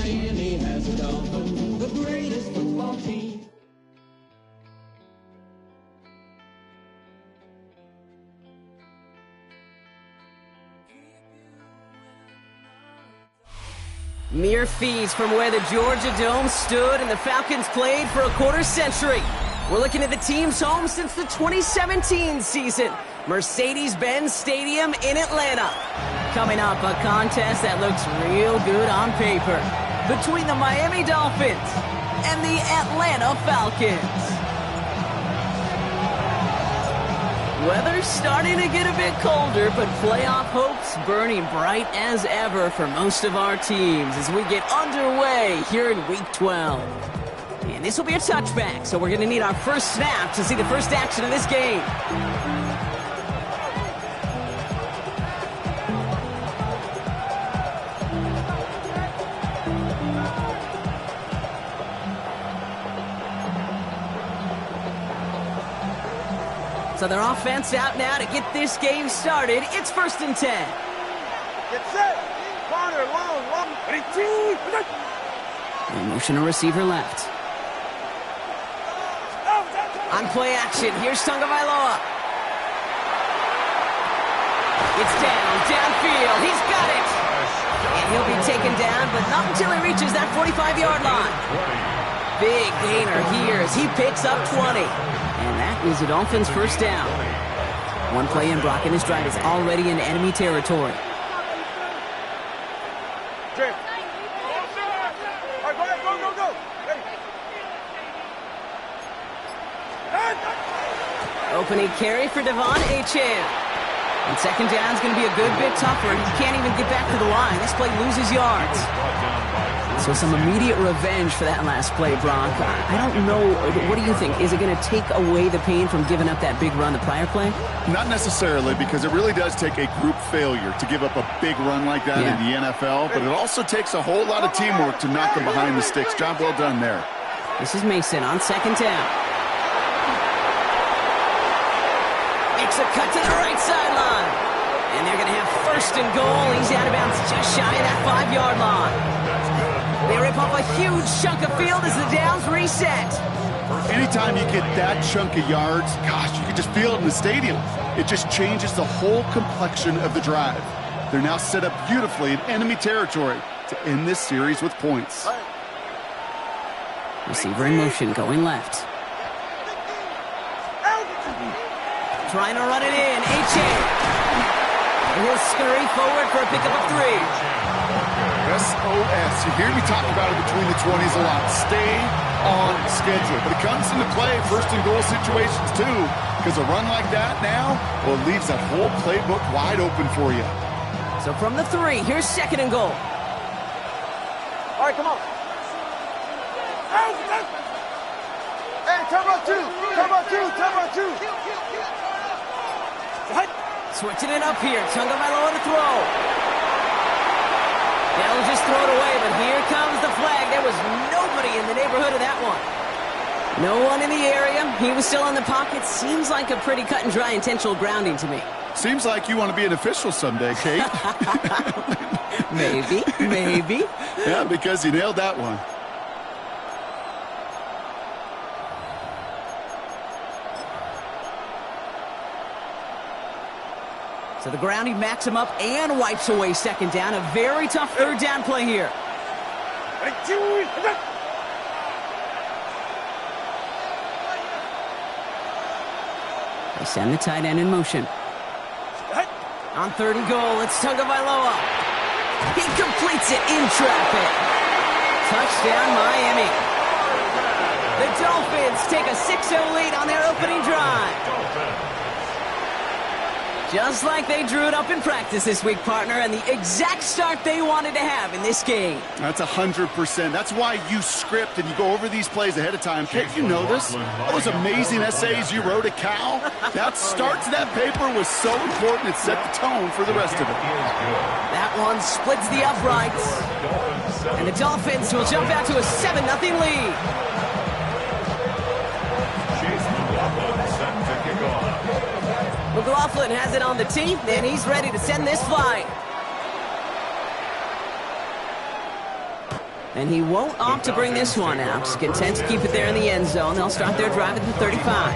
Miami has a Dolphin, the greatest football team. Mere fees from where the Georgia Dome stood and the Falcons played for a quarter century. We're looking at the team's home since the 2017 season, Mercedes-Benz Stadium in Atlanta. Coming up, a contest that looks real good on paper between the Miami Dolphins and the Atlanta Falcons. Weather's starting to get a bit colder, but playoff hopes burning bright as ever for most of our teams as we get underway here in Week 12. And this will be a touchback, so we're going to need our first snap to see the first action of this game. So their offense out now to get this game started. It's 1st and 10. Get set. Corner, long. And motion to receiver left. On play action, here's Tagovailoa. It's downfield. He's got it. And he'll be taken down, but not until he reaches that 45-yard line. Big gainer here as he picks up 20. And that is the Dolphins' first down. One play in, Brock, and his drive is already in enemy territory. Opening carry for Devon Achane. And second down is going to be a good bit tougher. He can't even get back to the line. This play loses yards. So some immediate revenge for that last play, Brock. I don't know. What do you think? Is it going to take away the pain from giving up that big run the prior play? Not necessarily, because it really does take a group failure to give up a big run like that in the NFL. But it also takes a whole lot of teamwork to knock them behind the sticks. Job well done there. This is Mason on second down. Makes a cut to the right sideline. And they're going to have 1st and goal. He's out of bounds just shy of that 5-yard line. They rip off a huge chunk of field as the downs reset. Anytime you get that chunk of yards, gosh, you can just feel it in the stadium. It just changes the whole complexion of the drive. They're now set up beautifully in enemy territory to end this series with points. Receiver in motion, going left. Trying to run it in, Achane. And he'll scurry forward for a pickup of 3. SOS. You hear me talk about it between the 20s a lot. Stay on schedule. But it comes into play 1st and goal situations too, because a run like that now, well, it leaves that whole playbook wide open for you. So from the 3, here's 2nd and goal. All right, come on. Hey, turbo two. Switching it up here. Tagovailoa to throw. They'll just throw it away, but here comes the flag. There was nobody in the neighborhood of that one. No one in the area. He was still in the pocket. Seems like a pretty cut and dry intentional grounding to me. Seems like you want to be an official someday, Kate. Maybe. Yeah, because you nailed that one. So the grounding backs him up and wipes away 2nd down. A very tough 3rd down play here. They send the tight end in motion. On 3rd and goal, it's Tagovailoa. He completes it in traffic. Touchdown, Miami. The Dolphins take a 6-0 lead on their opening drive. Just like they drew it up in practice this week, partner, and the exact start they wanted to have in this game. That's 100%. That's why you script and you go over these plays ahead of time. Can't you know this? All those amazing essays you wrote at Cal? That start to that paper was so important. It set the tone for the rest of it. That one splits the uprights. And the Dolphins will jump out to a 7-0 lead. McLaughlin has it on the tee, and he's ready to send this flying. And he won't opt to bring this one out. He's content to keep it there in the end zone. They'll start their drive at the 35.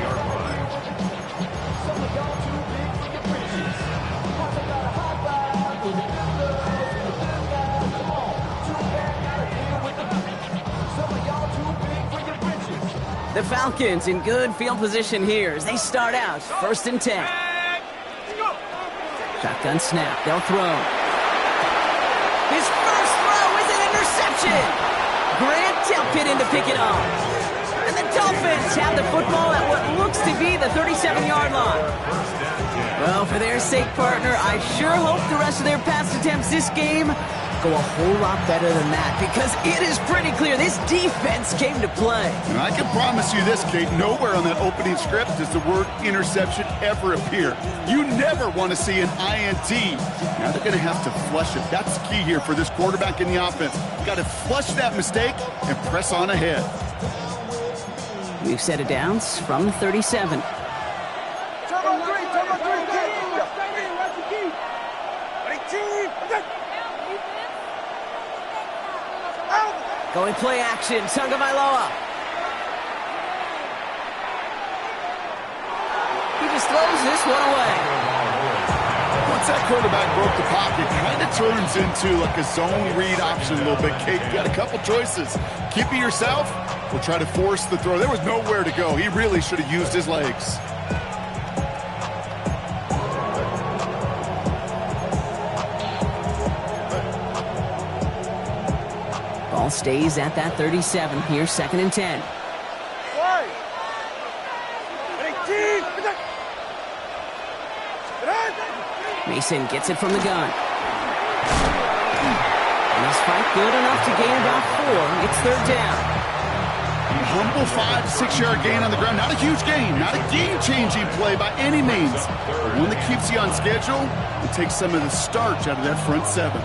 The Falcons in good field position here as they start out 1st and 10. Shotgun snap. They'll throw. His first throw is an interception. Grant Delpit in to pick it off. And the Dolphins have the football at what looks to be the 37-yard line. Well, for their sake, partner, I sure hope the rest of their pass attempts this game go a whole lot better than that, because it is pretty clear this defense came to play. And I can promise you this, Kate, nowhere on that opening script does the word interception ever appear. You never want to see an INT. Now they're going to have to flush it. That's the key here for this quarterback in the offense. Got to flush that mistake and press on ahead. We've set it down from the 37. Going play action, Tagovailoa. He just throws this one away. Once that quarterback broke the pocket, kind of turns into like a zone read option a little bit. Kate, you got a couple choices. Keep it yourself or try to force the throw. There was nowhere to go. He really should have used his legs. Ball stays at that 37 here, 2nd and 10. Mason gets it from the gun. And he's fight good enough to gain about 4. It's 3rd down. A humble 5 to 6 yard gain on the ground. Not a huge gain, not a game-changing play by any means. But one that keeps you on schedule and takes some of the starch out of that front 7.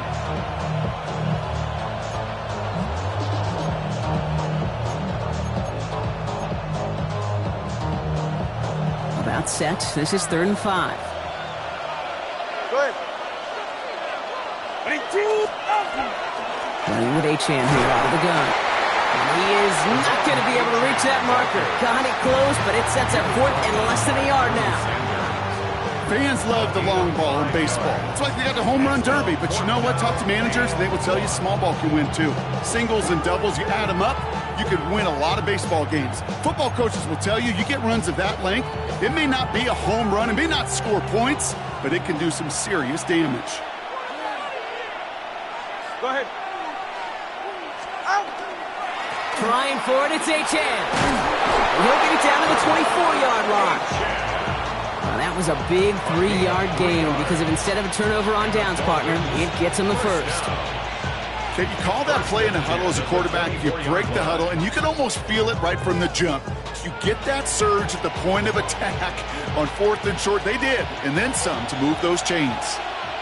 About set. This is 3rd and 5. Go ahead. Running with Achane here out of the gun. And he is not going to be able to reach that marker. Got it close, but it sets a 4th and less than a yard now. Fans love the long ball in baseball. It's like they got the home run derby, but you know what? Talk to managers, and they will tell you small ball can win too. Singles and doubles, you add them up, you could win a lot of baseball games. Football coaches will tell you, you get runs of that length, it may not be a home run, it may not score points, but it can do some serious damage. Go ahead. Trying for it, it's Achane. He'll get it down to the 24-yard line. Well, that was a big 3-yard gain because of instead of a turnover on downs, partner, it gets him the first. Okay, you call that play in the huddle as a quarterback, you break the huddle, and you can almost feel it right from the jump. You get that surge at the point of attack on 4th and short. They did, and then some to move those chains.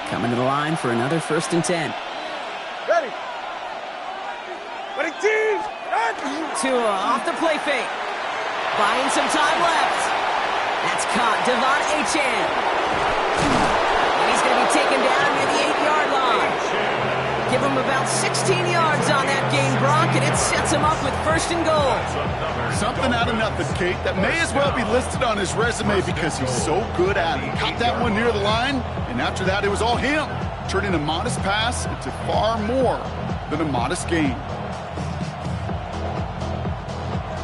Coming to the line for another 1st and 10. Ready. Ready, team. Tua off the play fake. Buying some time left. That's caught. Devon Achane. And he's going to be taken down near the 8-yard line. Give him about 16 yards on that gain, Brock, and it sets him up with 1st and goal. Something out of nothing, Kate. That may as well be listed on his resume because he's so good at it. Caught that one near the line, and after that, it was all him. Turning a modest pass into far more than a modest gain.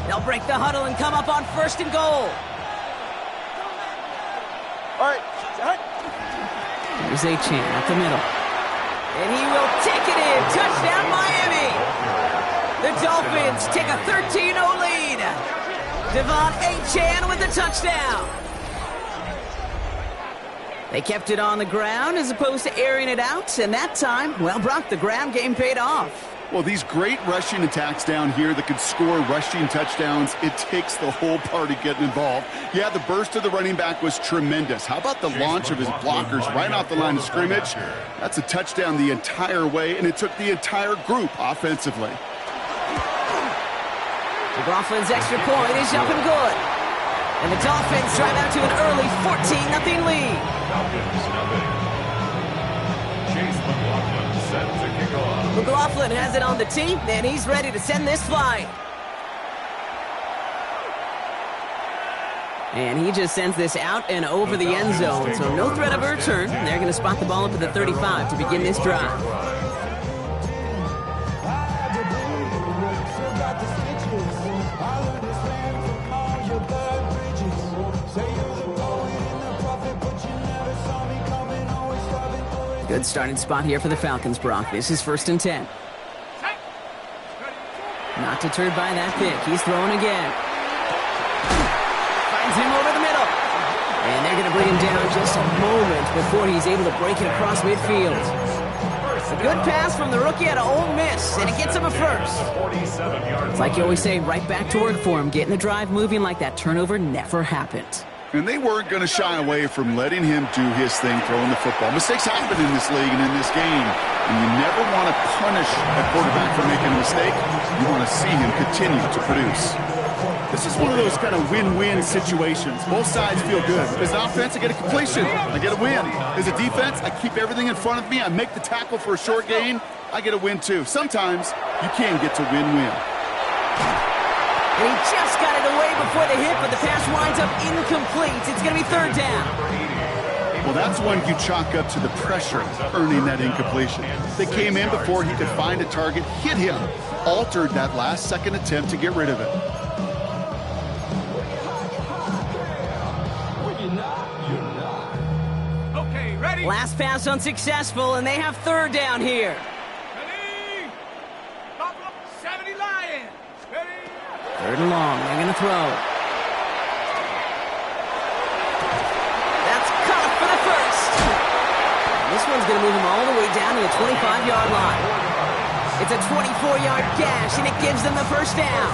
They'll break the huddle and come up on 1st and goal. All right. Here's Achane at the middle. And he will take it in. Touchdown, Miami. The Dolphins take a 13-0 lead. Devon Achane with the touchdown. They kept it on the ground as opposed to airing it out. And that time, well, Brock, the ground game paid off. Well, these great rushing attacks down here that could score rushing touchdowns, it takes the whole party getting involved. Yeah, the burst of the running back was tremendous. How about the launch of his blockers right off the line of scrimmage? That's a touchdown the entire way, and it took the entire group offensively. McLaughlin's extra point is up and good. And the Dolphins drive out to an early 14-0 lead. McLaughlin has it on the tee, and he's ready to send this flying. And he just sends this out and over the end zone, so no threat of a return. They're going to spot the ball up at the 35 to begin this drive. Good starting spot here for the Falcons, Brock. This is 1st and 10. Not deterred by that pick. He's throwing again. Finds him over the middle. And they're going to bring him down just a moment before he's able to break it across midfield. A good pass from the rookie out of Ole Miss, and it gets him a first. It's like you always say, right back to work for him, getting the drive moving like that turnover never happened. And they weren't going to shy away from letting him do his thing, throwing the football. Mistakes happen in this league and in this game. And you never want to punish a quarterback for making a mistake. You want to see him continue to produce. This is one of those kind of win-win situations. Both sides feel good. As an offense, I get a completion. I get a win. As a defense, I keep everything in front of me. I make the tackle for a short gain. I get a win, too. Sometimes you can get to win-win. And he just got it away before the hit, but the pass winds up incomplete. It's going to be 3rd down. Well, that's one you chalk up to the pressure earning that incompletion. They came in before he could find a target, hit him, altered that last-second attempt to get rid of it. Okay, ready? Last pass unsuccessful, and they have 3rd down here. Ready? Buffalo 70 Lions. Ready? 3rd and long. They're going to throw. That's caught for the first. This one's going to move him all the way down to the 25-yard line. It's a 24-yard gash, and it gives them the 1st down.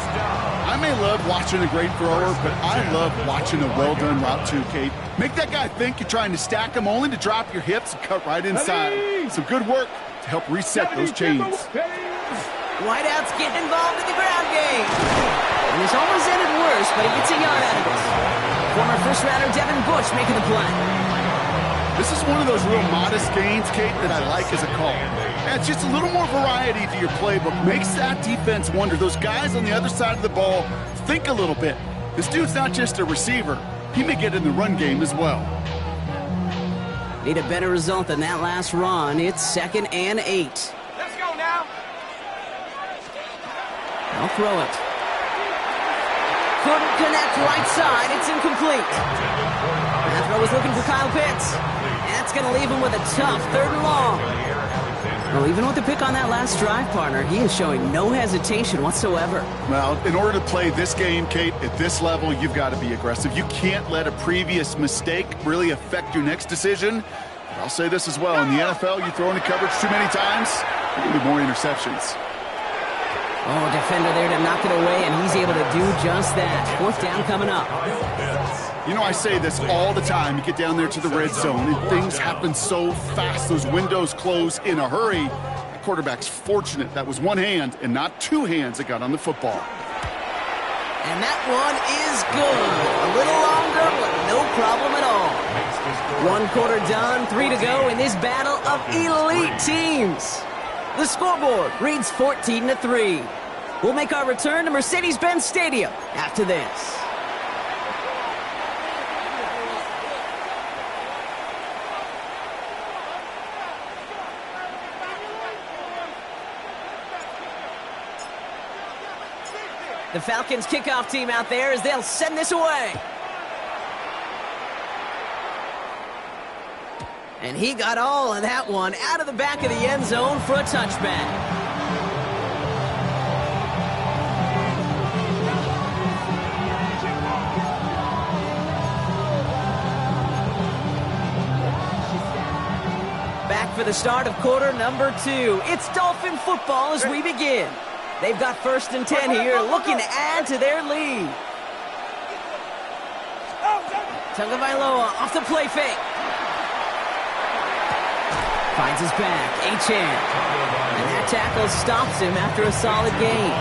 I may love watching a great thrower, but I love watching a well-done route too, Kate. Make that guy think you're trying to stack him only to drop your hips and cut right inside. Some good work to help reset those chains. Wideouts getting involved in the ground game. And this almost ended worse, but he gets a yard out of this. Former first-rounder Devin Bush making the play. This is one of those real modest gains, Kate, that I like as a call. It's just a little more variety to your playbook. Makes that defense wonder. Those guys on the other side of the ball think a little bit. This dude's not just a receiver. He may get in the run game as well. Need a better result than that last run. It's 2nd and 8. Let's go now. I'll throw it. Couldn't connect right side. It's incomplete. That throw was looking for Kyle Pitts. That's going to leave him with a tough 3rd and long. Well, even with the pick on that last drive, partner, he is showing no hesitation whatsoever. Well, in order to play this game, Kate, at this level, you've got to be aggressive. You can't let a previous mistake really affect your next decision. But I'll say this as well. In the NFL, you throw into coverage too many times, there can be more interceptions. Oh, defender there to knock it away, and he's able to do just that. 4th down coming up. You know, I say this all the time. You get down there to the red zone, and things happen so fast. Those windows close in a hurry. The quarterback's fortunate that was one hand and not two hands that got on the football. And that one is good. A little longer, but no problem at all. 1 quarter done, 3 to go in this battle of elite teams. The scoreboard reads 14-3. We'll make our return to Mercedes-Benz Stadium after this. The Falcons kickoff team out there as they'll send this away. And he got all of that one out of the back of the end zone for a touchback. Back for the start of quarter number 2. It's Dolphin football as we begin. They've got 1st and 10 here, looking to add to their lead. Tagovailoa off the play fake. Finds his back, Achane. And that tackle stops him after a solid gain.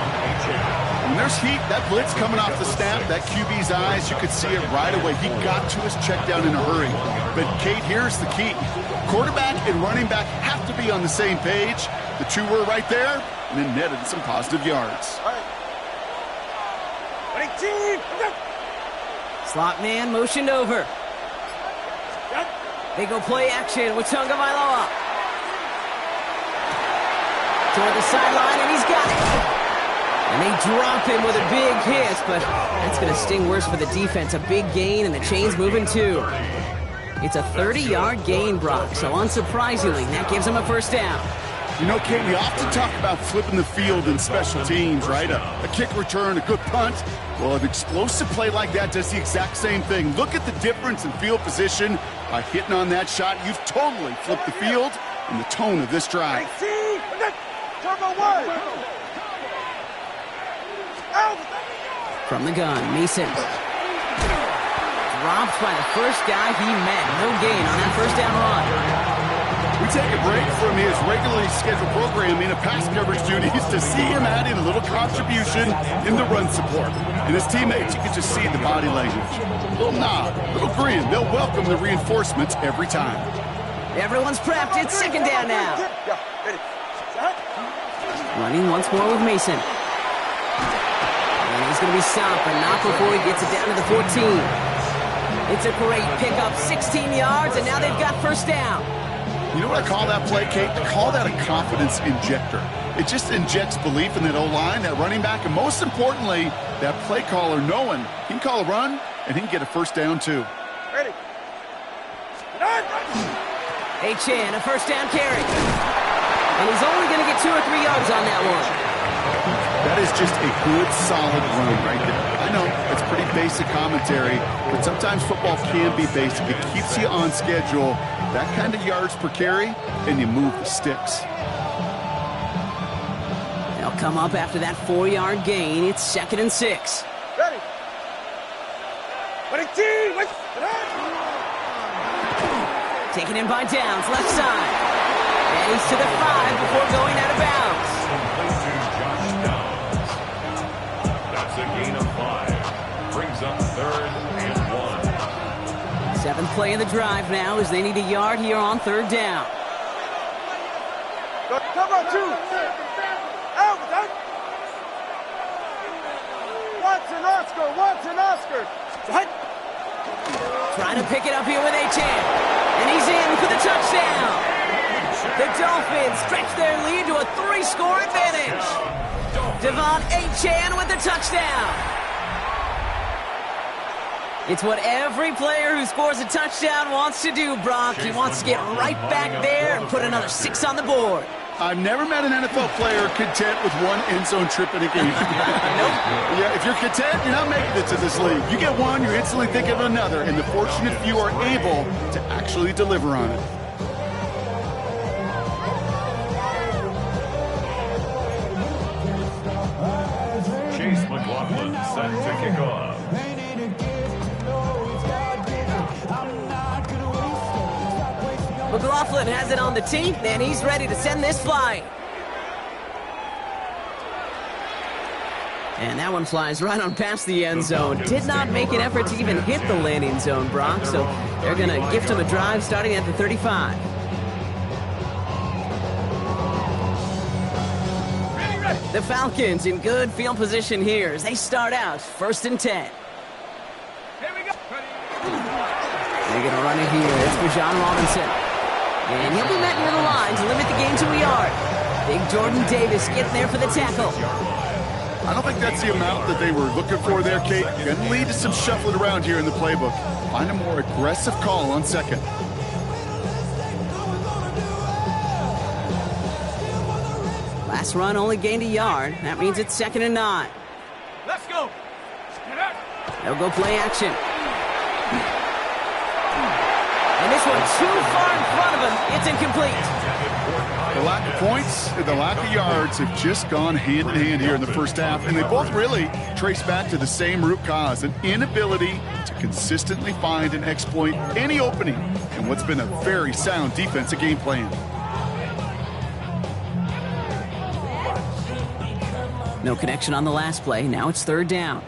When there's heat, that blitz coming off the snap, that QB's eyes, you could see it right away. He got to his check down in a hurry. But, Kate, here's the key. Quarterback and running back have to to be on the same page. The two were right there, and then netted some positive yards. Slot man motioned over. They go play action with Tonga Vailoa. Toward the sideline, and he's got it. And they drop him with a big hit, but that's going to sting worse for the defense. A big gain, and the chain's moving too. It's a 30-yard gain, Brock, so unsurprisingly, that gives him a first down. You know, Kate, we often talk about flipping the field in special teams, right? A kick return, a good punt. Well, an explosive play like that does the exact same thing. Look at the difference in field position. By hitting on that shot, you've totally flipped the field and the tone of this drive. From the gun, Mason. Dropped by the first guy he met. No gain on that first down run. We take a break from his regularly scheduled programming of pass coverage duties to see him add in a little contribution in the run support. And his teammates, you can just see the body language. A little nod, a little grin. They'll welcome the reinforcements every time. Everyone's prepped. It's second down now. Running once more with Mason. And he's going to be stopped, but not before he gets it down to the 14. It's a great pickup, 16 yards, and now they've got first down. You know what I call that play, Kate? I call that a confidence injector. It just injects belief in that O-line, that running back, and most importantly, that play caller knowing he can call a run and he can get a first down too. Ready. Achan, a first down carry. And he's only going to get 2 or 3 yards on that one. That is just a good, solid run right there. I know it's pretty basic commentary, but sometimes football can be basic. It keeps you on schedule. That kind of yards per carry, and you move the sticks. They'll come up after that 4-yard gain. It's 2nd and 6. Ready. Taken in by Downs, left side. And he's to the 5 before going out of bounds. That's a gain of 5. Brings up 3rd and 1. 7th play of the drive now as they need a yard here on 3rd down. Come on, 2. Out. Watson, Oscar. Trying to pick it up here with Achan. And he's in for the touchdown. The Dolphins stretch their lead to a 3-score advantage. Devon Achan with the touchdown. It's what every player who scores a touchdown wants to do, Brock. He wants to get right back there and put another 6 on the board. I've never met an NFL player content with one end zone trip in a game. Nope. Yeah, if you're content, you're not making it to this league. You get one, you instantly think of another, and the fortunate few are able to actually deliver on it. Chase McLaughlin set to kick off. McLaughlin has it on the tee, and he's ready to send this flying. And that one flies right on past the end zone. Did not make an effort to even hit the landing zone, Brock, so they're going to gift him a drive starting at the 35. The Falcons in good field position here as they start out 1st and 10. Here we go. They're going to run it here. It's for John Robinson. And he'll be met near the line to limit the gain to a yard. Big Jordan Davis getting there for the tackle. I don't think that's the amount that they were looking for there, Kate. Going to lead to some shuffling around here in the playbook. Find a more aggressive call on 2nd. Last run only gained a yard. That means it's 2nd and 9. Let's go. They'll go play action. And this one too far in front of him. It's incomplete. The lack of points and the lack of yards have just gone hand in hand here in the first half, and they both really trace back to the same root cause, an inability to consistently find and exploit any opening in what's been a very sound defensive game plan. No connection on the last play. Now it's 3rd down.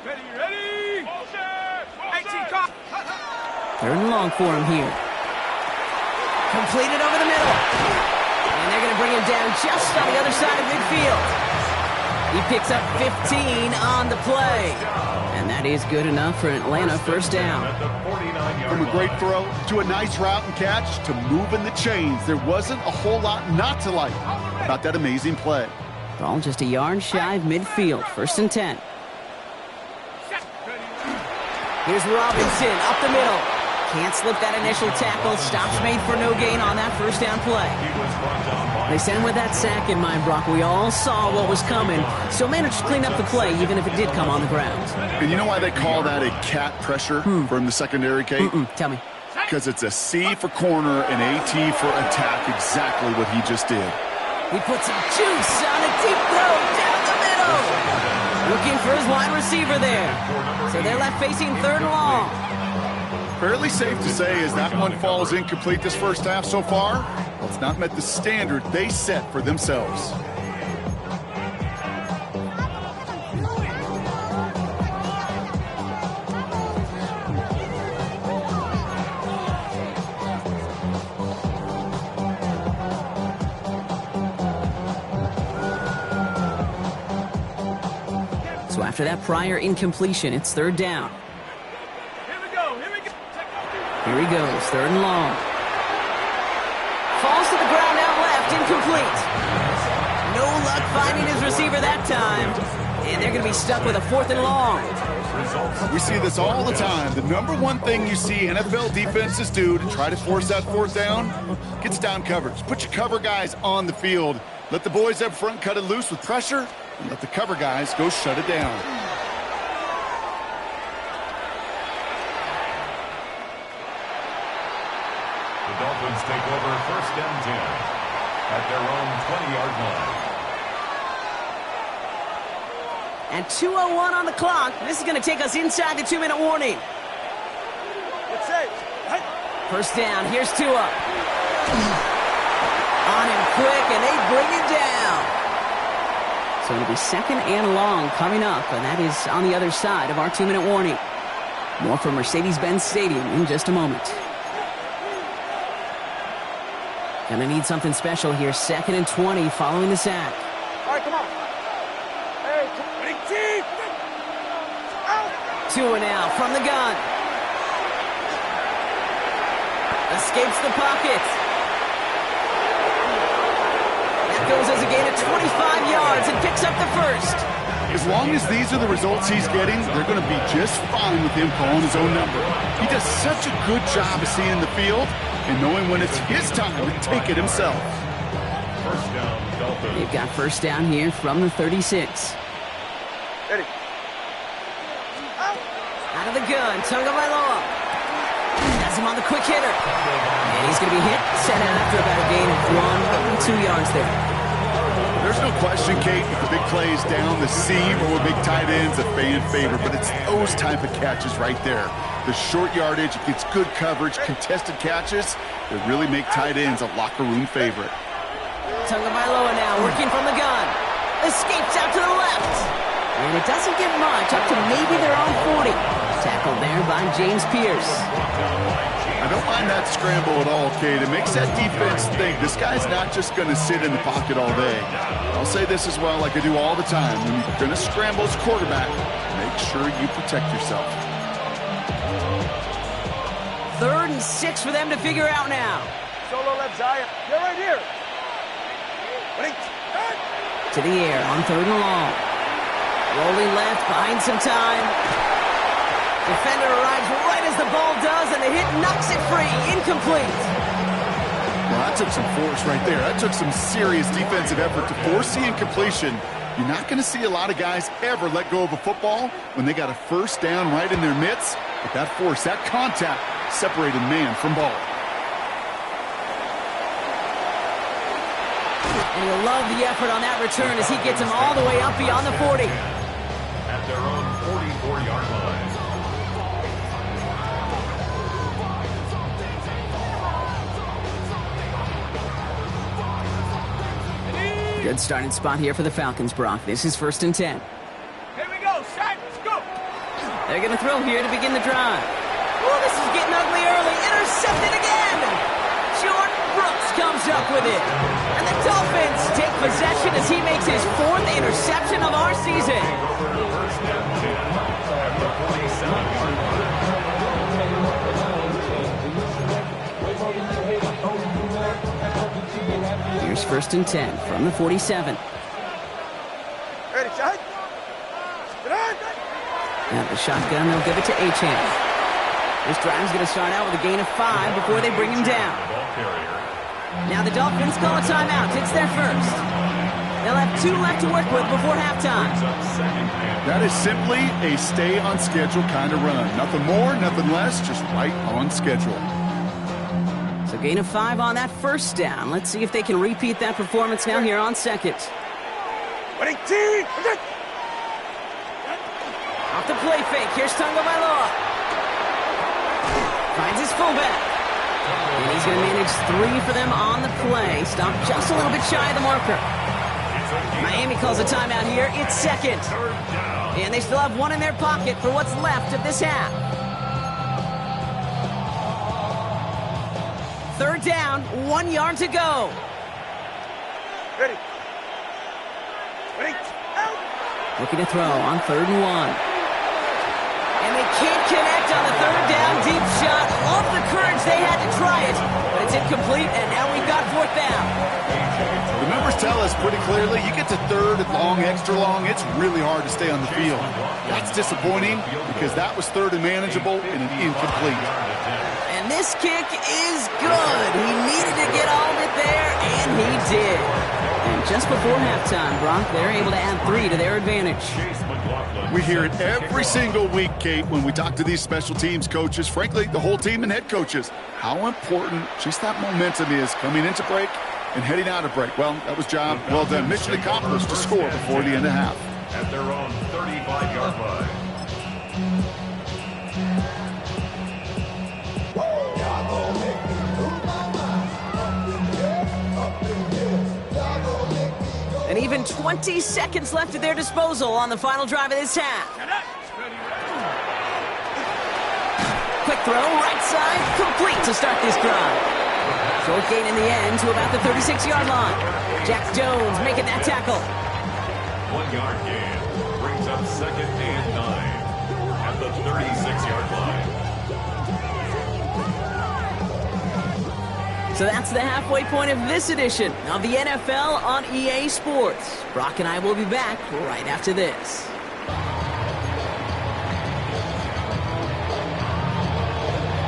Ready. 18, cop. 3rd and long for him here. Completed over the middle. And they're going to bring him down just on the other side of midfield. He picks up 15 on the play. And that is good enough for Atlanta first down. From a great throw to a nice route and catch to moving the chains, there wasn't a whole lot not to like about that amazing play. Ball just a yard shy of midfield. First and 10. Here's Robinson up the middle. Can't slip that initial tackle. Stops made for no gain on that first down play. They sent him with that sack in mind, Brock. We all saw what was coming. Still managed to clean up the play, even if it did come on the ground. And you know why they call that a cat pressure from the secondary, Kate? Tell me. Because it's a C for corner and a T for attack, exactly what he just did. He puts some juice on a deep throw down the middle. Looking for his wide receiver there. So they're left facing third and long. Fairly safe to say as that one falls incomplete this first half so far, well, it's not met the standard they set for themselves. So after that prior incompletion, it's third down. Here he goes, third and long. Falls to the ground out left, incomplete. No luck finding his receiver that time. And they're going to be stuck with a fourth and long. We see this all the time. The number one thing you see NFL defenses do to try to force that fourth down, gets down coverage. Put your cover guys on the field. Let the boys up front cut it loose with pressure, and let the cover guys go shut it down. Dolphins take over first and 10 at their own 20-yard line. And 2:01 on the clock. This is going to take us inside the 2-minute warning. First down. Here's Tua. On him quick, and they bring him down. So it'll be second and long coming up, and that is on the other side of our 2-minute warning. More from Mercedes-Benz Stadium in just a moment. Gonna need something special here. Second and 20 following the sack. All right, come on. Hey, team. Tua now from the gun. Escapes the pocket. That goes as a gain of 25 yards and picks up the first. As long as these are the results he's getting, they're going to be just fine with him calling his own number. He does such a good job of seeing the field and knowing when it's his time to take it himself. First down, Dolphins. They've got first down here from the 36. Ready. Out of the gun, Tagovailoa. Has him on the quick hitter. And he's going to be hit, set out after about a gain of 1 or 2 yards there. There's no question, Kate, if the big play is down the seam or with big tight ends, a fan favorite, but it's those type of catches right there. The short yardage, it gets good coverage, contested catches that really make tight ends a locker room favorite. Tagovailoa now working from the gun. Escapes out to the left. And it doesn't get much, up to maybe their own 40. Tackled there by James Pierce. I don't mind that scramble at all, Kate. It makes that defense think this guy's not just going to sit in the pocket all day. I'll say this as well, like I do all the time. When you're going to scramble as quarterback, make sure you protect yourself. 3rd and 6 for them to figure out now. Solo left Zion. You're right here. To the air on 3rd and long. Rolling left, buying some time. Defender arrives right as the ball does, and the hit knocks it free. Incomplete. Well, that took some force right there. That took some serious defensive effort to force the incompletion. You're not going to see a lot of guys ever let go of a football when they got a first down right in their midst. But that force, that contact, separated man from ball. And you'll love the effort on that return as he gets him all the way up beyond the 40. At their own 44-yard line. Good starting spot here for the Falcons, Brock. This is 1st and 10. Here we go, Shaq. Let's go. They're going to throw here to begin the drive. Oh, this is getting ugly early. Intercepted again. Short, comes up with it. And the Dolphins take possession as he makes his 4th interception of our season. First down 10 at the 47-yard line. Here's 1st and 10 from the 47. Ready, shot. Get on. Now the shotgun, they'll give it to Achane. This drive's going to start out with a gain of 5 before they bring him down. Ball carrier. Now the Dolphins call a timeout. It's their first. They'll have 2 left to work with before halftime. Brings up second and That is simply a stay-on-schedule kind of run. Nothing more, nothing less, just right on schedule. So gain of 5 on that first down. Let's see if they can repeat that performance now here on second. Ready, team. Off the play fake. Here's Tunga Bailoa. Finds his fullback. And he's going to manage 3 for them on the play. Stop just a little bit shy of the marker. Miami calls a timeout here. It's second. And they still have 1 in their pocket for what's left of this half. 3rd down, 1 yard to go. Ready. Ready. Out. Looking to throw on 3rd and 1. And they can't connect on the 3rd down deep shot. Love the courage they had to try it, but it's incomplete, and now we've got 4th down. The numbers tell us pretty clearly, you get to 3rd and long, extra long, it's really hard to stay on the field. That's disappointing because that was 3rd and manageable and an incomplete. And this kick is good. He needed to get all of it there, and he did. And just before halftime, Brock, they're able to add 3 to their advantage. We hear it every single week, Kate, when we talk to these special teams coaches, frankly, the whole team and head coaches, how important just that momentum is coming into break and heading out of break. Well, that was job well done. Mission accomplished to score before the end of half. At their own 35-yard line. And even 20 seconds left at their disposal on the final drive of this half. Quick throw, right side, complete to start this drive. Short gain in the end to about the 36-yard line. Jack Jones making that tackle. 1 yard gain brings up 2nd and 9 at the 36-yard line. So that's the halfway point of this edition of the NFL on EA Sports. Brock and I will be back right after this.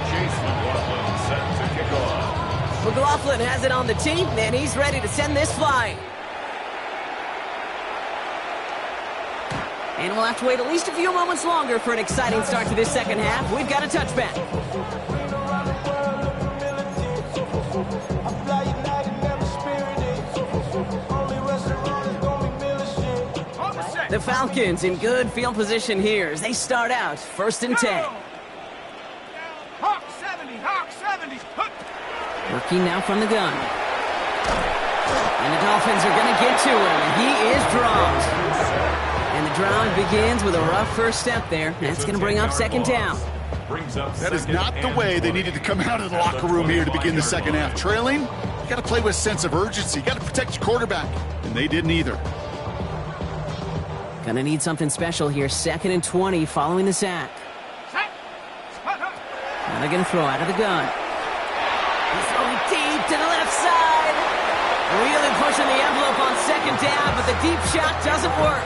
Chase McLaughlin set to kick off. McLaughlin has it on the tee, and he's ready to send this flying. And we'll have to wait at least a few moments longer for an exciting start to this second half. We've got a touchback. The Falcons in good field position here as they start out 1st and 10. Hawk 70. Hawk 70. Working now from the gun. And the Dolphins are going to get to him. And he is dropped. And the drive begins with a rough first step there. That's going to bring up 2nd down. That is not the way they needed to come out of the locker room here to begin the second half. Trailing, you got to play with a sense of urgency. You got to protect your quarterback. And they didn't either. Gonna need something special here. 2nd and 20 following the sack. Now they're gonna throw out of the gun. He's throwing deep to the left side. Really pushing the envelope on 2nd down, but the deep shot doesn't work.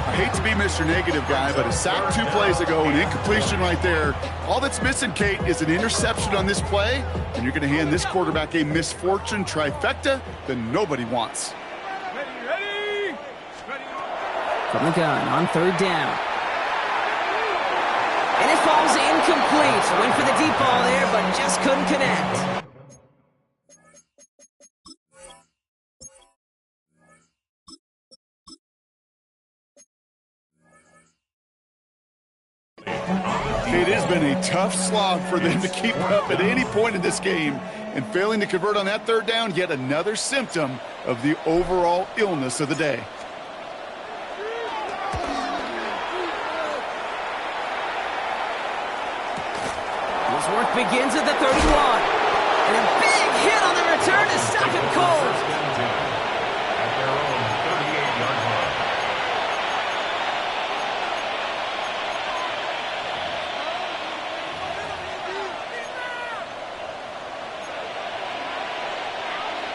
I hate to be Mr. Negative guy, but a sack 2 plays ago, an incompletion right there. All that's missing, Kate, is an interception on this play, and you're gonna hand this quarterback a misfortune trifecta that nobody wants. From the gun on 3rd down. And it falls incomplete. Went for the deep ball there, but just couldn't connect. It has been a tough slog for them to keep up at any point in this game, and failing to convert on that 3rd down, yet another symptom of the overall illness of the day. His work begins at the 31. And a big hit on the return to stop him cold. At their own 38-yard line.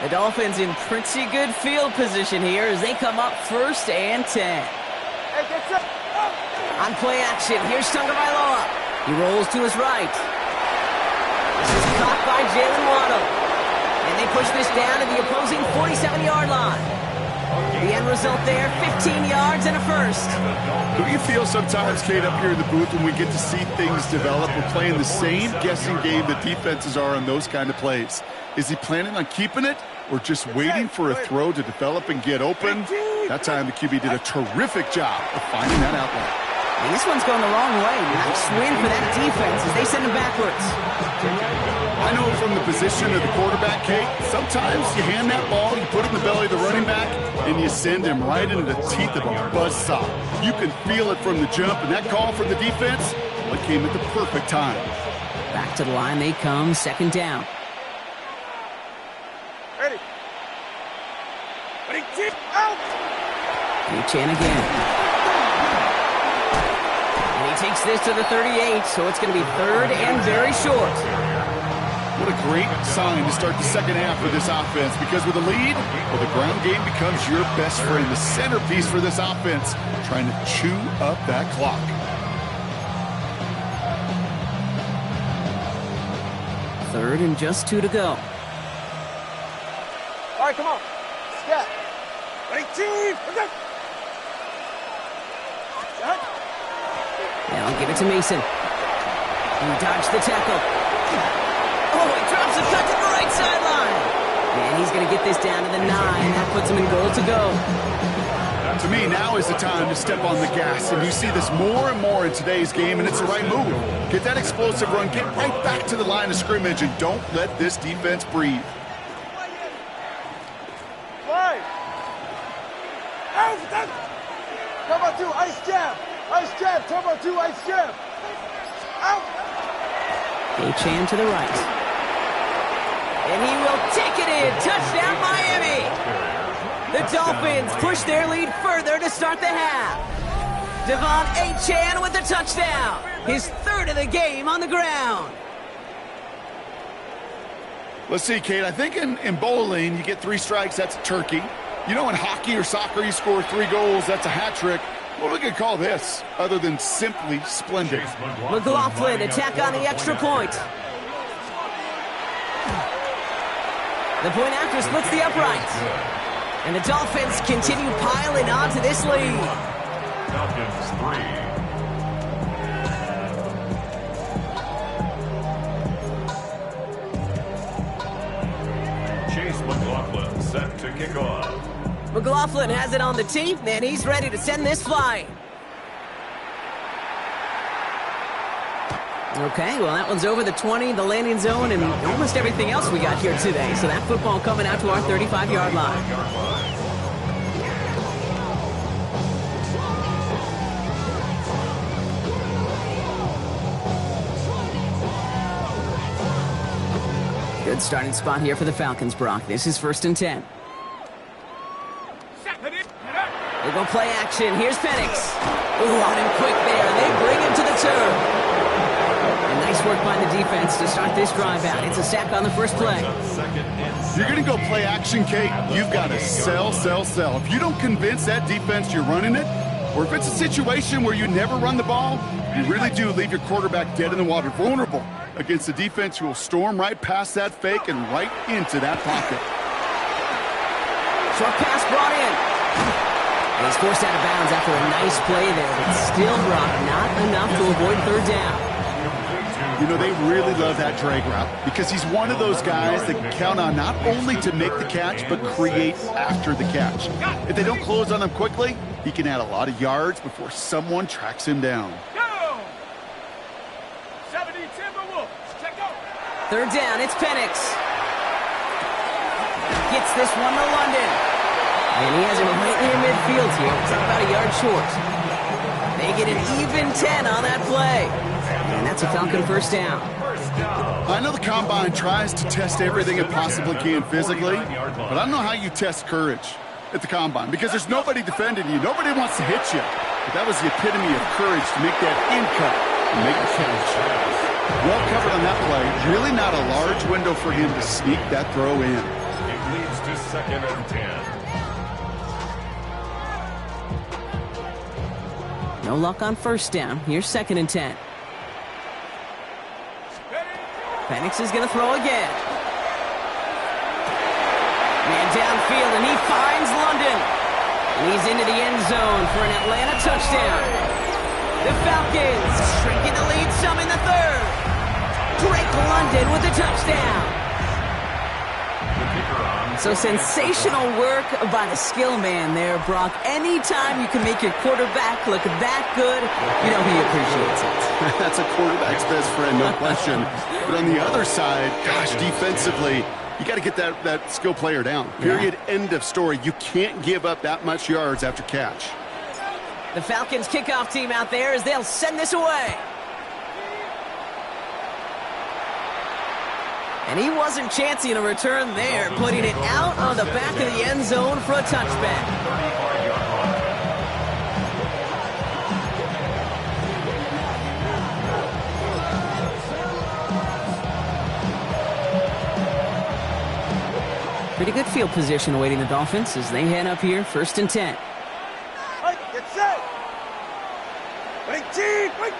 The Dolphins in pretty good field position here as they come up 1st and 10. On play action, here's Tagovailoa. He rolls to his right. This is caught by Jalen Waddle. And they push this down to the opposing 47-yard line. The end result there, 15 yards and a first. Don't you feel sometimes, Kate, up here in the booth when we get to see things develop, we're playing the same guessing game that defenses are on those kind of plays? Is he planning on keeping it or just waiting for a throw to develop and get open? That time the QB did a terrific job of finding that outlet. And this one's going the wrong way. Nice win for that defense as they send him backwards. I know from the position of the quarterback, Kate, sometimes you hand that ball, you put it in the belly of the running back, and you send him right into the teeth of a buzzsaw. You can feel it from the jump, and that call from the defense, well, it came at the perfect time. Back to the line they come, 2nd down. Ready. Out. Chan again. And he takes this to the 38, so it's going to be 3rd and very short. What a great sign to start the second half for this offense, because with a lead, well, the ground game becomes your best friend, the centerpiece for this offense, trying to chew up that clock. Third and just 2 to go. All right, come on. Step. 18. Now give it to Mason. He dodged the tackle. Oh, he drops a cut to the right sideline. And he's going to get this down to the 9. That puts him in goal to go. To me, now is the time to step on the gas, and you see this more and more in today's game, and it's the right move. Get that explosive run, get right back to the line of scrimmage, and don't let this defense breathe. Five. Out. Turbo 2, ice jab. Ice jab, turbo 2, ice jab. Out. Chan to the right. And he will take it in. Touchdown, Miami. The Dolphins push their lead further to start the half. Devon Chan with the touchdown. His 3rd of the game on the ground. Let's see, Kate. I think in bowling, you get 3 strikes, that's a turkey. You know, in hockey or soccer, you score 3 goals, that's a hat trick. What are we going to call this, other than simply splendid? McLaughlin attack on the extra point. The point after splits the uprights. And the Dolphins continue piling on to this lead. Falcons 3. Chase McLaughlin set to kick off. McLaughlin has it on the tee, and he's ready to send this flying. Okay, well, that one's over the 20, the landing zone, and almost everything else we got here today. So that football coming out to our 35-yard line. Good starting spot here for the Falcons, Brock. This is 1st and 10. They go play action. Here's Penix. Ooh, on him quick there, and they bring him to the turf. And nice work by the defense to start this drive out. It's a sack on the first play. You're going to go play action, Kate. You've got to sell. If you don't convince that defense you're running it, or if it's a situation where you never run the ball, you really do leave your quarterback dead in the water, vulnerable against a defense who will storm right past that fake and right into that pocket. Short pass brought in. And he's forced out of bounds after a nice play there, but still, Brock, not enough to avoid 3rd down. You know, they really love that drag route because he's one of those guys that can count on not only to make the catch, but create after the catch. If they don't close on him quickly, he can add a lot of yards before someone tracks him down. Go! 70 Timberwolves. Check out. 3rd down, it's Penix. Gets this one to London. And he has him right near midfield here. It's about a yard short. They get an even 10 on that play. And that's a Falcon first down. I know the Combine tries to test everything it possibly can physically, but I don't know how you test courage at the Combine because there's nobody defending you. Nobody wants to hit you. But that was the epitome of courage to make that in cut and make the catch. Well covered on that play. Really not a large window for him to sneak that throw in. It leads to 2nd and 10. No luck on first down. Here's 2nd and 10. Penix is going to throw again. Man downfield, and he finds London. And he's into the end zone for an Atlanta touchdown. The Falcons shrinking the lead some in the third. Drake London with the touchdown. So sensational work by the skill man there, Brock. Anytime you can make your quarterback look that good, you know he appreciates it. That's a quarterback's best friend, no question. But on the other side, gosh, defensively, you got to get that skill player down. Period. Yeah. End of story. You can't give up that much yards after catch. The Falcons kickoff team out there as they'll send this away. And he wasn't chancing a return there, putting it out on the back of the end zone for a touchback. Pretty good field position awaiting the Dolphins as they head up here, 1st and 10. Right, get set. Wait, team, wait.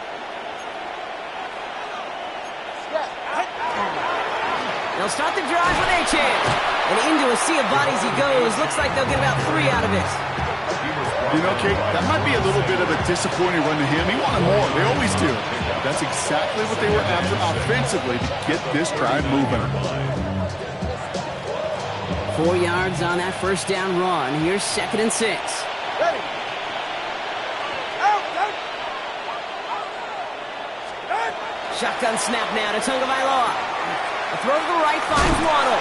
They'll start the drive with a chance. And into a sea of bodies he goes. Looks like they'll get about 3 out of it. You know, Kate, that might be a little bit of a disappointing run to him. He wanted more. They always do. That's exactly what they were after offensively to get this drive moving. 4 yards on that first down run. Here's 2nd and 6. Ready. Out, out. Out. Shotgun snap now to Tagovailoa. A throw to the right finds Waddle.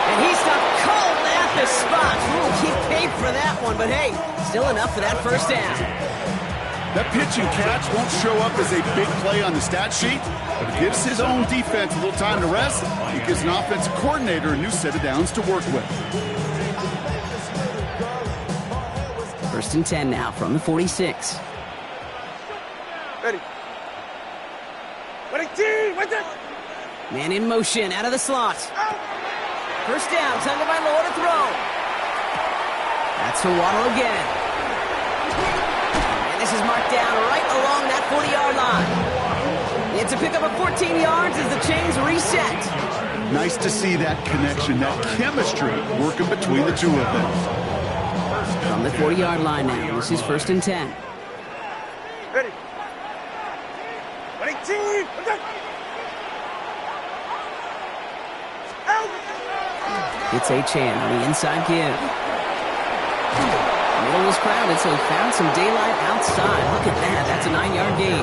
And he's stopped cold at the spot. Ooh, he paid for that one, but hey, still enough for that first down. That pitch and catch won't show up as a big play on the stat sheet, but it gives his own defense a little time to rest. It gives an offensive coordinator a new set of downs to work with. 1st and 10 now from the 46. Ready. Ready, team, wait there. Man in motion, out of the slot. Out. First down, Tagovailoa to throw. That's for Waddle again. And this is marked down right along that 40-yard line. It's a pickup of 14 yards as the chains reset. Nice to see that connection, that chemistry working between the two of them. From the 40-yard line now, this is 1st and 10. Ready. Ready, team, wait there. Out. It's Achane on the inside give. The middle was crowded, so he found some daylight outside. Look at that. That's a 9-yard gain.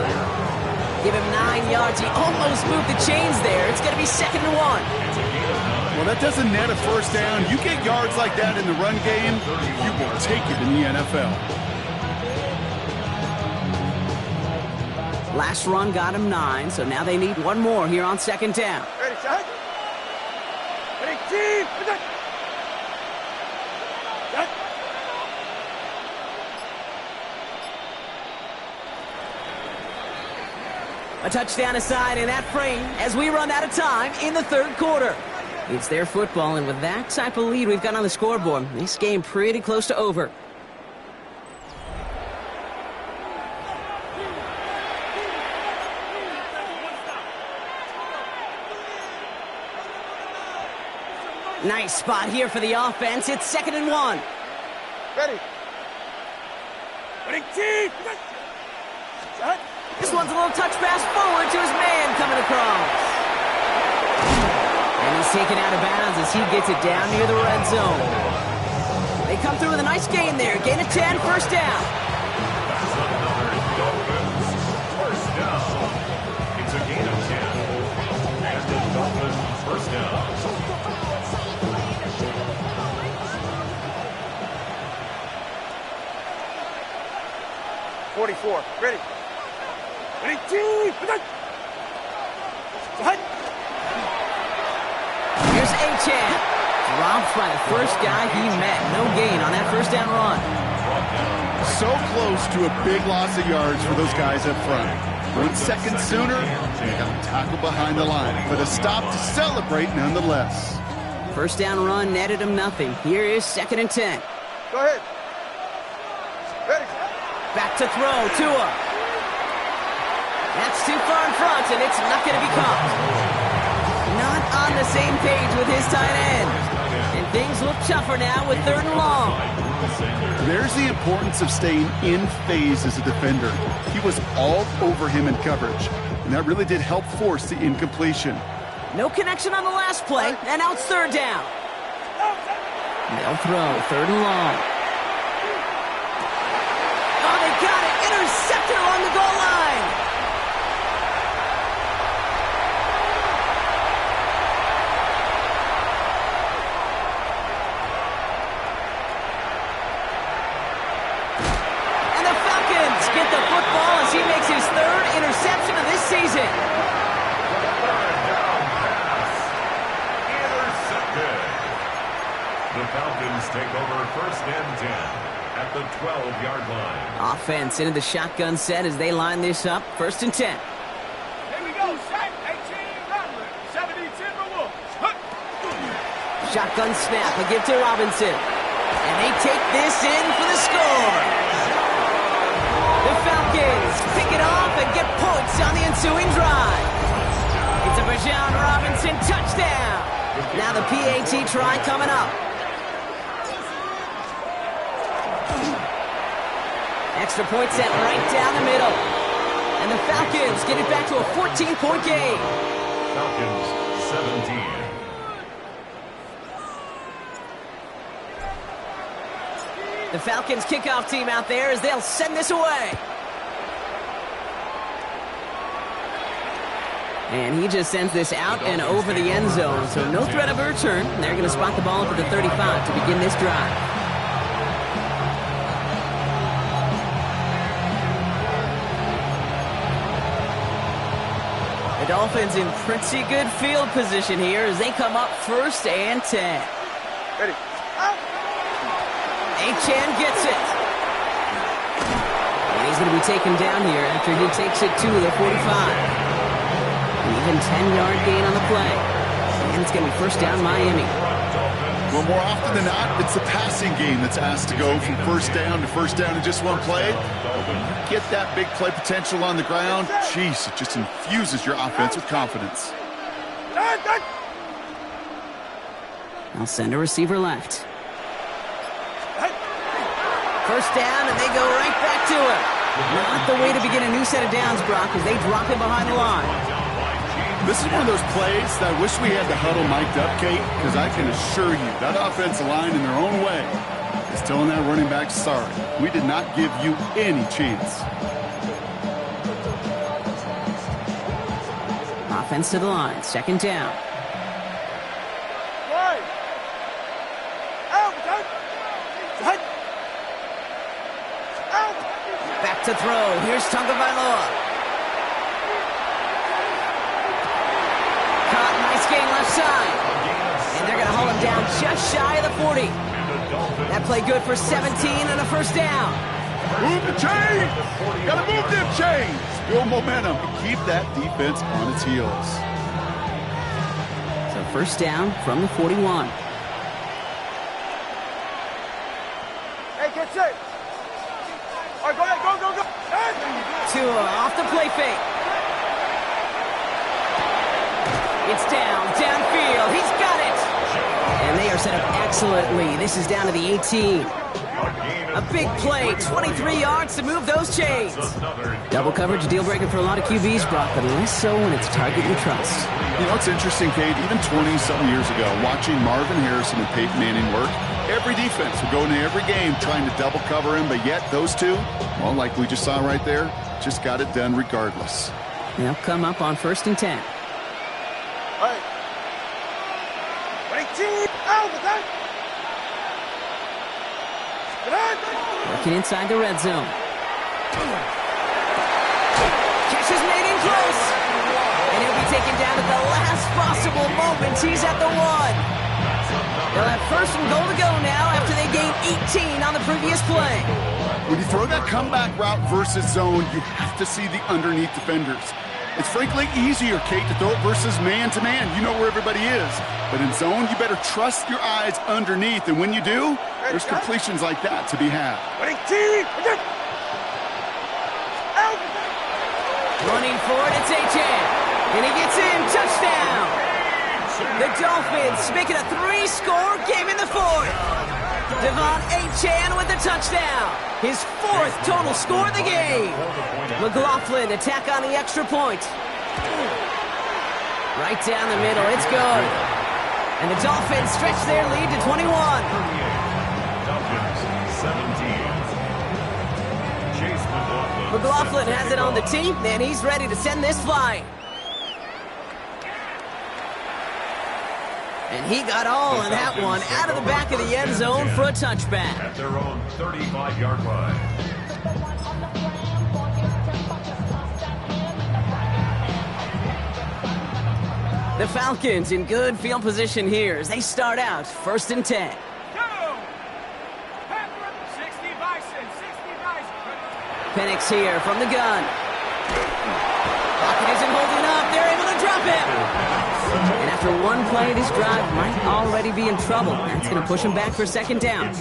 Give him 9 yards. He almost moved the chains there. It's going to be 2nd and 1. Well, that doesn't net a first down. You get yards like that in the run game, you will take it in the NFL. Last run got him 9, so now they need one more here on 2nd down. Ready, shot. Ready, team, wait there. Shot. A touchdown aside in that frame as we run out of time in the 3rd quarter. It's their football, and with that type of lead we've got on the scoreboard, this game pretty close to over. Nice spot here for the offense. It's 2nd and 1. Ready. Ready, team, wait there. Shot. This one's a little touch pass forward to his man coming across. And he's taken out of bounds as he gets it down near the red zone. They come through with a nice gain there. Gain of 10, first down. That's another Dolphins first down. It's a gain of 10. And the Dolphins first down. 44. Ready. Ready, team, wait there. Here's A-Chan. Dropped by the first guy he met. No gain on that first down run. So close to a big loss of yards for those guys up front. 1 second sooner, they got tackled behind the line, but a stop to celebrate nonetheless. First down run netted him nothing. Here is 2nd and 10. Go ahead. Ready. Back to throw, Tua. That's too far in front, and it's not going to be caught. Not on the same page with his tight end. And things look tougher now with 3rd and long. There's the importance of staying in phase as a defender. He was all over him in coverage, and that really did help force the incompletion. No connection on the last play, and now it's 3rd down. They'll throw, 3rd and long. Oh, they got it! Intercepted along the goal line! And the Falcons get the football as he makes his 3rd interception of this season. The Falcons take over 1st and 10 at the 12-yard line. Offense into the shotgun set as they line this up. 1st and 10. Here we go. 18, Rattler. 70, Timberwolves. Shotgun snap. A give to Robinson. And they take this in for the score. The Falcons pick it off and get points on the ensuing drive. It's a Bijan Robinson touchdown. Now the PAT try coming up. Extra point set right down the middle. And the Falcons get it back to a 14-point game. Falcons 17. The Falcons kickoff team out there as they'll send this away. And he just sends this out and over the end zone, so no threat of a return. They're going to spot the ball up at the 35 to begin this drive. The Dolphins in pretty good field position here as they come up 1st and 10. Ready. A-Chan gets it. And he's going to be taken down here after he takes it to the 45. An even 10-yard gain on the play. And it's going to be 1st down Miami. Well, more often than not, it's the passing game that's asked to go from 1st down to 1st down in just one play. But when you get that big play potential on the ground, geez, it just infuses your offense with confidence. I'll send a receiver left. 1st down, and they go right back to it. Not the way to begin a new set of downs, Brock, as they drop him behind the line. This is one of those plays that I wish we had the huddle mic'd up, Kate, because I can assure you that offensive line in their own way is telling that running back, sorry, we did not give you any chance. Offense to the line, 2nd down. Back to throw. Here's Tagovailoa. Caught, nice gain left side. And they're going to hold him down just shy of the 40. That play good for 17 and a 1st down. Move the chains! Gotta move them chains! Build momentum and keep that defense on its heels. So 1st down from the 41. Hey, get set. All right, go ahead, go. Tua off the play fake. It's downfield. He's got it. And they are set up excellently. This is down to the 18. A big play, 23 yards to move those chains. Double coverage, deal breaker for a lot of QBs, Brock, but less so when it's target you trust. You know, it's interesting, Kate, even 20-something years ago, watching Marvin Harrison and Peyton Manning work, every defense would go into every game trying to double cover him, but yet those two, well, like we just saw right there, just got it done regardless. They'll come up on 1st and 10. All right. 18, out with that. Working inside the red zone. Catch is made in close. And he'll be taken down and at the last possible moment, he's at the 1. They'll have first and goal to go now after they gained 18 on the previous play. When you throw that comeback route versus zone, you have to see the underneath defenders. It's frankly easier, Kate, to throw it versus man-to-man. You know where everybody is. But in zone, you better trust your eyes underneath. And when you do, there's completions like that to be had. Running forward, it's Achan. And he gets in, touchdown. The Dolphins make it a 3-score game in the 4th. Devon Achan with the touchdown. His 4th total score of the game. McLaughlin attack on the extra point. Right down the middle, it's good. And the Dolphins stretch their lead to 21. Dolphins 17. Chase McLaughlin. McLaughlin has it on the team, and he's ready to send this flying. And he got all in that one out of the back of the end zone for a touchback. At their own 35-yard line. The Falcons in good field position here as they start out 1st and 10. Penix here from the gun. Pocket isn't holding up. They're able to drop him. And after one play, this drive might already be in trouble. That's going to push him back for 2nd down.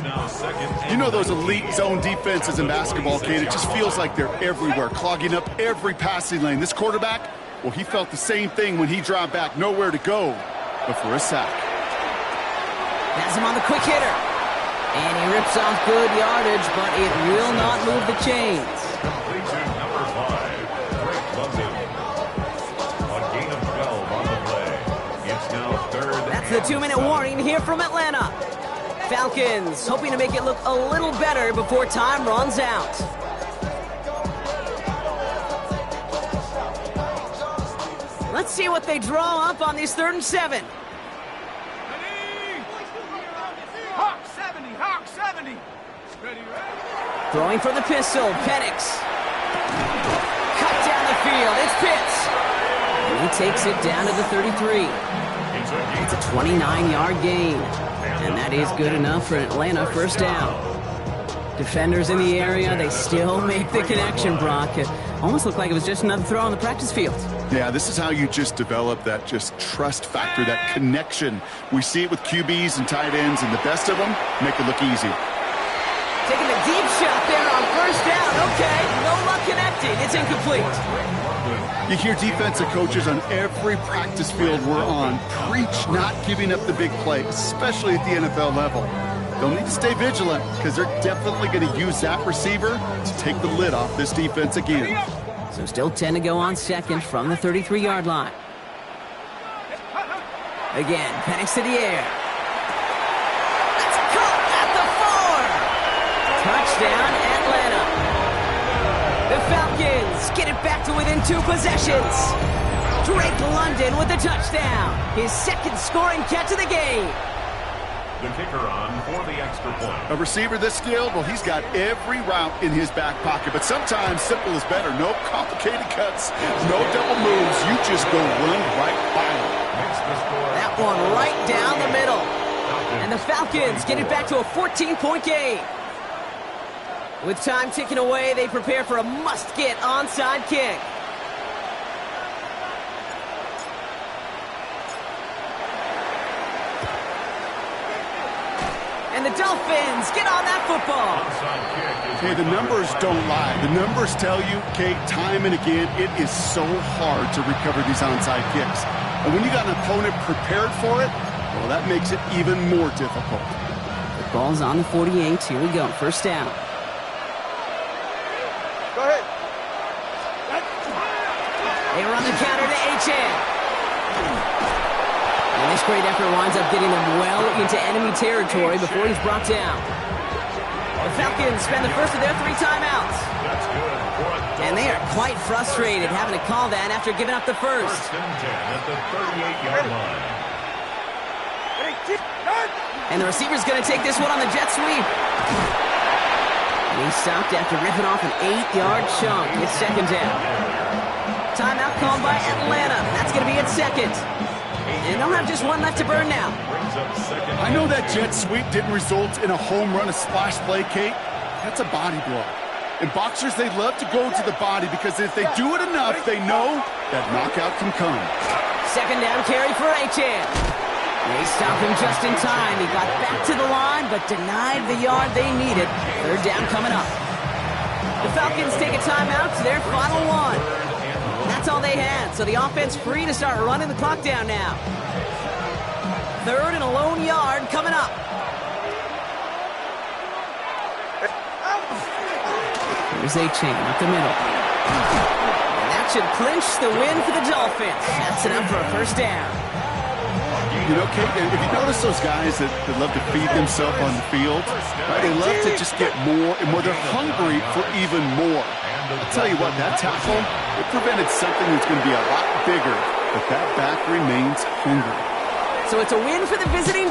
You know those elite zone defenses in basketball, Kate? It just feels like they're everywhere, clogging up every passing lane. This quarterback, well, he felt the same thing when he dropped back. Nowhere to go but for a sack. Has him on the quick hitter. And he rips off good yardage, but it will not move the chains. Complete to number 5, Drake London. A gain of 12 on the play. It's now 3rd. That's the 2-minute warning here from Atlanta. Falcons hoping to make it look a little better before time runs out. Let's see what they draw up on these 3rd and 7. Throwing for the pistol, Penix. Cut down the field, it's Pitts. And he takes it down to the 33. It's a 29-yard gain. And that is good enough for an Atlanta 1st down. Defenders in the area, they still make the connection, Brock. It almost looked like it was just another throw on the practice field. Yeah, this is how you just develop that just trust factor, that connection. We see it with QBs and tight ends, and the best of them make it look easy. Taking a deep shot there on 1st down. Okay, no luck connecting. It's incomplete. You hear defensive coaches on every practice field we're on preach not giving up the big play, especially at the NFL level. They'll need to stay vigilant because they're definitely going to use that receiver to take the lid off this defense again. So still 10 to go on 2nd from the 33-yard line. Again, Penix to the air. That's caught at the 4. Touchdown, Atlanta. The Falcons get it back to within 2 possessions. Drake London with the touchdown. His 2nd scoring catch of the game. The kicker on for the extra point. A receiver this skilled, well, he's got every route in his back pocket, but sometimes simple is better. No complicated cuts, no double moves. You just go run right by him. That one right down the middle. And the Falcons get it back to a 14-point game. With time ticking away, they prepare for a must-get onside kick. And the Dolphins get on that football. Hey, the numbers don't lie. The numbers tell you, Kate, time and again, it is so hard to recover these onside kicks. And when you got an opponent prepared for it, well, that makes it even more difficult. The ball's on the 48. Here we go. 1st down. Go ahead. They run the counter to Achan. And this great effort winds up getting them well into enemy territory before he's brought down. The Falcons spend the first of their 3 timeouts. And they are quite frustrated having to call that after giving up the first. 1st and 10 at the 38-yard line. And the receiver's going to take this one on the jet sweep. And he stopped after ripping off an 8-yard chunk. It's 2nd down. Timeout called by Atlanta. That's going to be its second. And they'll have just one left to burn now. I know that jet sweep didn't result in a home run, a splash play, Kate. That's a body blow. And boxers, they love to go to the body because if they do it enough, they know that knockout can come. Second down carry for Achane. They stopped him just in time. He got back to the line, but denied the yard they needed. Third down coming up. The Falcons take a timeout to their final one. That's all they had, so the offense free to start running the clock down now. Third and a lone yard coming up. Here's Achane up the middle. And that should clinch the win for the Dolphins. That's enough for a first down. You know, Kate, if you notice those guys that love to feed themselves on the field, right, they love to just get more and more. They're hungry for even more. I'll tell you what, that tackle, it prevented something that's going to be a lot bigger, but that back remains hungry. So it's a win for the visiting